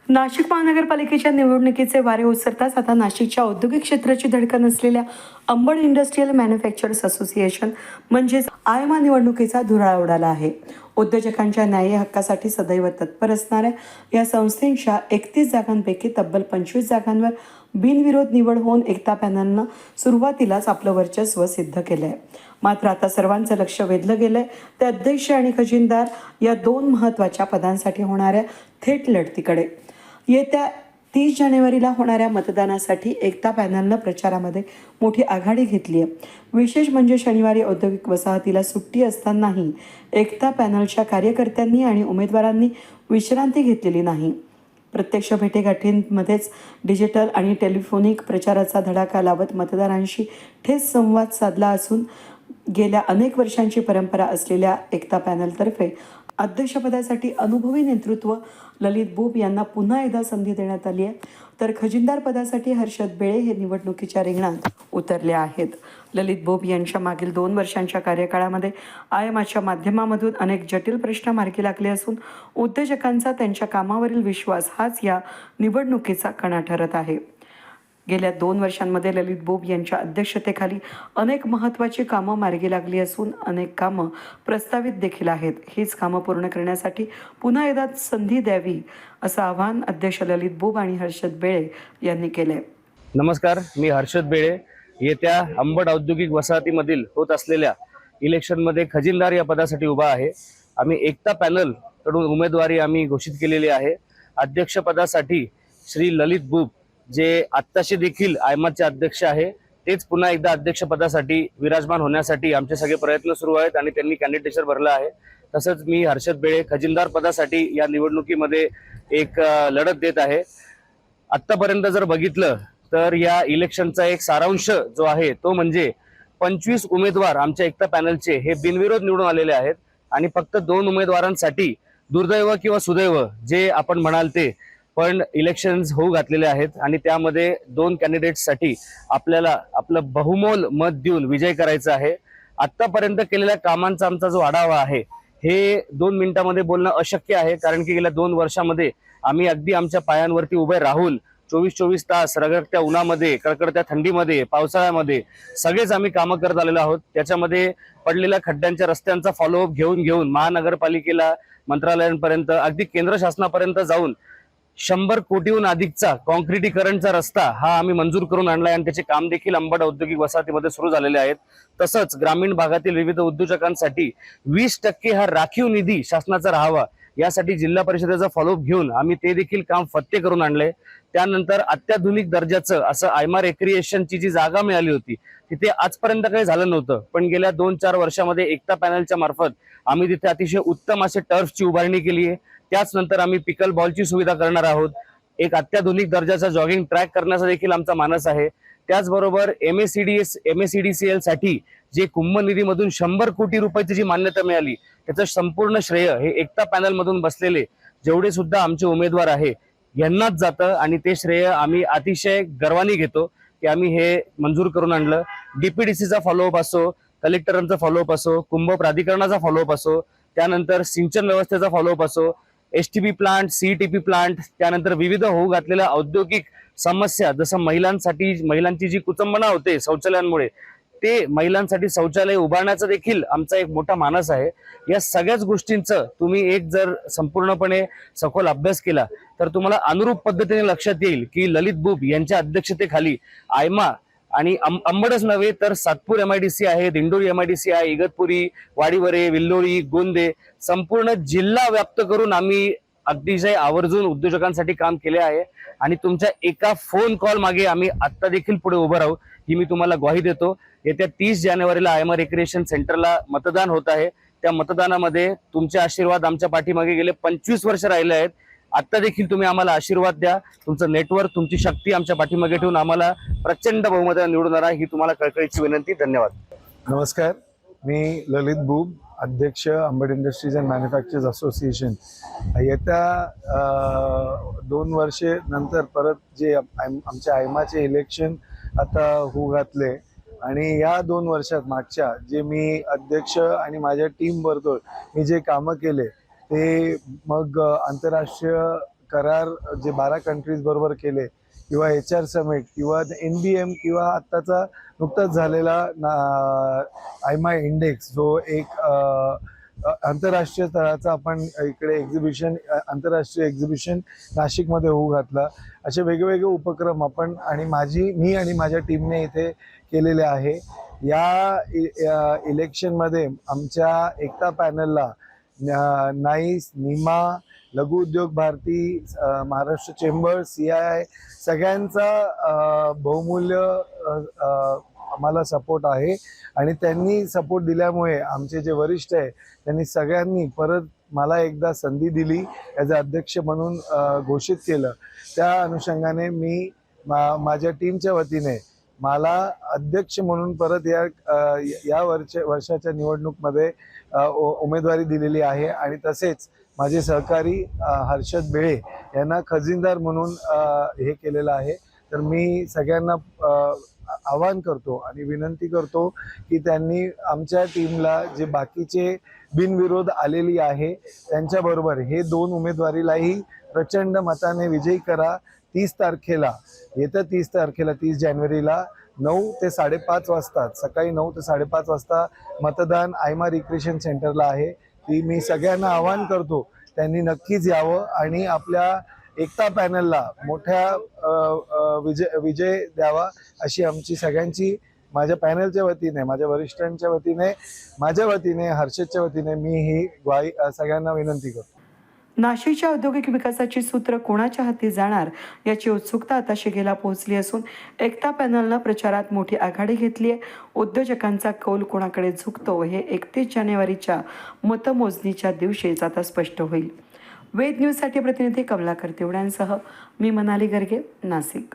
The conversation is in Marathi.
नाशिक महानगरपालिकेच्या निवडणुकीचे वारे ओसरताच आता नाशिकच्या औद्योगिक क्षेत्राची धडकन असलेल्या अंबड इंडस्ट्रियल मॅन्युफॅक्चरर्स असोसिएशन म्हणजेच आयमा निवडणुकीचा धुराळा उडाला आहे. उद्योजकांच्या न्याय्य हक्कासाठी सदैव तत्पर असणाऱ्या या संस्थेच्या 31 जागांपैकी तब्बल 25 जागांवर बिनविरोध निवड होऊन एकता पॅनलनं सुरुवातीलाच आपलं वर्चस्व सिद्ध केलंय. मात्र आता सर्वांचं लक्ष वेधलं गेलंय ते अध्यक्ष आणि खजिनदार या दोन महत्त्वाच्या पदांसाठी होणाऱ्या थेट लढतीकडे. येत्या 30 जानेवारीला होणाऱ्या मतदानासाठी एकता पॅनलनं प्रचारामध्ये मोठी आघाडी घेतली आहे. विशेष म्हणजे शनिवारी औद्योगिक वसाहतीला सुट्टी असतानाही एकता पॅनलच्या कार्यकर्त्यांनी आणि उमेदवारांनी विश्रांती घेतलेली नाही. प्रत्यक्ष भेटेगाठींमध्येच डिजिटल आणि टेलिफोनिक प्रचाराचा धडाका लावत मतदारांशी ठेस संवाद साधला असून गेल्या अनेक वर्षांची परंपरा असलेल्या एकता पॅनलतर्फे अध्यक्षपदासाठी अनुभवी नेतृत्व ललित बुब यांना पुन्हा एकदा संधी देण्यात आली आहे, तर खजिनदार पदासाठी हर्षद बेळे हे निवडणुकीच्या रिंगणात उतरले आहेत. ललित बुब यांच्या मागील 2 वर्षांच्या कार्यकाळामध्ये आयमाच्या माध्यमामधून अनेक जटिल प्रश्न मार्गी लागले असून उद्योजकांचा त्यांच्या कामावरील विश्वास हाच या निवडणुकीचा कणा ठरत आहे. गेल्या 2 वर्षांमध्ये ललित बुब यांच्या अध्यक्षतेखाली अनेक महत्त्वाची कामं मार्गी लागली असून अनेक कामं प्रस्तावित देखील आहेत. हीच कामं पूर्ण करण्यासाठी पुन्हा एकदा संधी द्यावी असं आवाहन अध्यक्ष ललित बुब आणि हर्षद बेळे यांनी केले. नमस्कार, मी हर्षद बेळे. येत्या अंबड औद्योगिक वसाहतीमधील होत असलेल्या इलेक्शनमध्ये खजिनदार या पदासाठी उभा आहे. आम्ही एकता पॅनल कडून उमेदवारी आम्ही घोषित केलेली आहे. अध्यक्षपदासाठी श्री ललित बुब जे आत्ताचे देखील आयमाचे अध्यक्ष आहे तेच पुन्हा एकदा अध्यक्षपदासाठी विराजमान होण्यासाठी आमचे सगळे प्रयत्न सुरू आहेत आणि त्यांनी कॅन्डिडेचर भरलं आहे. तसंच मी हर्षद बेळे खजिनदार पदासाठी या निवडणुकीमध्ये एक लढत देत आहे. आत्तापर्यंत जर बघितलं तर या इलेक्शनचा एक सारांश जो आहे तो म्हणजे 25 उमेदवार आमच्या एकता पॅनलचे हे बिनविरोध निवडून आलेले आहेत आणि फक्त 2 उमेदवारांसाठी दुर्दैव किंवा सुदैव जे आपण म्हणाल ते पण इलेक्शन्स होऊ घातलेले आहेत आणि त्यामध्ये 2 कॅन्डिडेट्ससाठी आपल्याला आपलं बहुमोल मत देऊन विजय करायचा आहे. आत्तापर्यंत केलेल्या कामांचा आमचा जो आढावा आहे हे 2 मिनिटांमध्ये बोलणं अशक्य आहे, कारण की गेल्या 2 वर्षांमध्ये आम्ही अगदी आमच्या पायांवरती उभे राहून 24 तास रगडत्या उन्हामध्ये, कडकडत्या थंडीमध्ये, पावसाळ्यामध्ये सगळेच आम्ही कामं करत आलेलो आहोत. त्याच्यामध्ये पडलेल्या खड्ड्यांच्या रस्त्यांचा फॉलोअप घेऊन महानगरपालिकेला, मंत्रालयांपर्यंत, अगदी केंद्र शासनापर्यंत जाऊन 100 कोटीहून अधिकचा कॉन्क्रिटीकरणचा रस्ता हा आम्ही मंजूर करून आणलाय आणि त्याचे काम देखील अंबड औद्योगिक वसाहतीमध्ये सुरू झालेले आहेत. तसंच ग्रामीण भागातील विविध उद्योजकांसाठी 20% हा राखीव निधी शासनाचा राहावा यासाठी जिल्हा परिषदेचा फॉलोअप घेऊन आम्ही ते देखील काम फत्ते करून आणले. त्यानंतर अत्याधुनिक दर्जाचं असं आयमा रेक्रिएशनची जी जागा मिळाली होती तिथे आजपर्यंत काही झालं नव्हतं, पण गेल्या 2-4 वर्षामध्ये एकता पॅनलच्या मार्फत आम्ही तिथे अतिशय उत्तम असे टर्फची उभारणी केली आहे. त्याच नंतर आम्ही पिकल बॉलची सुविधा करणार आहोत. एक अत्याधुनिक दर्जाचा जॉगिंग ट्रॅक करण्याचा देखील आमचा मानस आहे. त्याचबरोबर MSEDCL साठी जे कुंभ निधीमधून 100 कोटी रुपयाची जी मान्यता मिळाली त्याचं संपूर्ण श्रेय हे एकता पॅनल मधून बसलेले जेवढे सुद्धा आमचे उमेदवार आहे यांनाच जातं आणि ते श्रेय आम्ही अतिशय गर्वाने घेतो की आम्ही हे मंजूर करून आणलं. DPDCचा फॉलोअप असो, कलेक्टरांचा फॉलोअप असो, कुंभ प्राधिकरणाचा फॉलोअप असो, त्यानंतर सिंचन व्यवस्थेचा फॉलोअप असो, STP प्लांट, CTP प्लांट, त्यानंतर विविध होऊ घातलेल्या औद्योगिक समस्या जसं महिलांची जी कुचंबना होते शौचालयांमुळे ते महिलांसाठी शौचालय उभारण्याचा देखील आमचा एक मोठा मानस आहे. या सगळ्याच गोष्टींचं तुम्ही एक जर संपूर्णपणे सखोल अभ्यास केला तर तुम्हाला अनुरूप पद्धतीने लक्षात येईल की ललित बुब यांच्या अध्यक्षतेखाली आयमा आणि अंबडच नव्हे तर सातपूर MIDC आहे, दिंडोरी MIDC आहे, इगतपुरी, वाडीवरे, विल्लोळी, गोंदे संपूर्ण जिल्हा व्याप्त करून आम्ही अतिशय आवर्जून उद्योजकांसाठी काम केले आहे आणि तुमच्या एका फोन कॉल मागे आम्ही आत्ता देखील पुढे उभं राहू ही मी तुम्हाला ग्वाही देतो. येत्या 30 जानेवारीला आयमा रिक्रिएशन सेंटरला मतदान होत आहे. त्या मतदानामध्ये तुमचे आशीर्वाद आमच्या पाठीमागे गेले 25 वर्ष राहिले आहेत. आता देखील तुम्ही आम्हाला आशीर्वाद द्या. तुमचं नेटवर्क, तुमची शक्ती आमच्या पाठीमागे ठेवून आम्हाला प्रचंड बहुमताने निवडून आणा ही तुम्हाला कळकळीची विनंती. धन्यवाद. नमस्कार, मी ललित बुब, अध्यक्ष Ambad industries and manufacturers association. येत्या 2 वर्षे नंतर परत जे आमच्या आयमाचे इलेक्शन आता होऊ घातले आणि या 2 वर्षात मागच्या जे मी अध्यक्ष आणि माझ्या टीम बरोबर मी जे कामं केले ते मग आंतरराष्ट्रीय करार जे 12 कंट्रीज बरोबर केले किंवा HR समिट किंवा NBM किंवा आत्ताचा नुकताच झालेला आयमा इंडेक्स जो एक आंतरराष्ट्रीय स्तराचा आपण इकडे आंतरराष्ट्रीय एक्झिबिशन नाशिकमध्ये होऊ घातला. असे वेगवेगळे उपक्रम आपण आणि मी आणि माझ्या टीमने इथे केलेले आहे. या इलेक्शनमध्ये आमच्या एकता पॅनलला नाईस, निमा, लघु उद्योग भारती, महाराष्ट्र चेंबर, CII सगळ्यांचा बहुमूल्य आम्हाला सपोर्ट आहे आणि त्यांनी सपोर्ट दिल्यामुळे आमचे जे वरिष्ठ आहे त्यांनी सगळ्यांनी परत मला एकदा संधी दिली, ॲज अ अध्यक्ष म्हणून घोषित केलं. त्या अनुषंगाने मी माझ्या टीमच्या वतीने मला अध्यक्ष म्हणून परत या वर्षाच्या निवडणूकमध्ये उमेदवारी दिलेली आहे आणि तसेच माझे सहकारी हर्षद बेळे यांना खजिनदार म्हणून हे केलेलं आहे. तर मी सगळ्यांना आवाहन करतो आणि विनंती करतो की त्यांनी आमच्या टीमला जे बाकीचे बिनविरोध आलेली आहे त्यांच्याबरोबर हे 2 उमेदवारीलाही प्रचंड मताने विजयी करा. 30 तारखेला 30 जानेवारीला 9 ते 5:30 वाजता सकाळी 9 ते 5:30 वाजता मतदान आयमा रिक्रिएशन सेंटरला आहे. ती मी सगळ्यांना आवाहन करतो त्यांनी नक्कीच यावं आणि आपल्या एकता पॅनलला मोठ्या विजय द्यावा अशी आमची सगळ्यांची माझ्या पॅनलच्या वतीने, माझ्या वरिष्ठांच्या वतीने, माझ्या वतीने, हर्षदच्या वतीने मी ही ग्वाही सगळ्यांना विनंती करतो. नाशिकच्या औद्योगिक विकासाची सूत्र कोणाच्या हाती जाणार याची उत्सुकता आता शिगेला पोहोचली असून एकता पॅनलनं प्रचारात मोठी आघाडी घेतली आहे. उद्योजकांचा कौल कोणाकडे झुकतो हे 31 जानेवारीच्या मतमोजणीच्या दिवशीच आता स्पष्ट होईल. वेद न्यूजसाठी प्रतिनिधी कमलाकर तेवढ्यांसह मी मनाली गर्गे, नाशिक.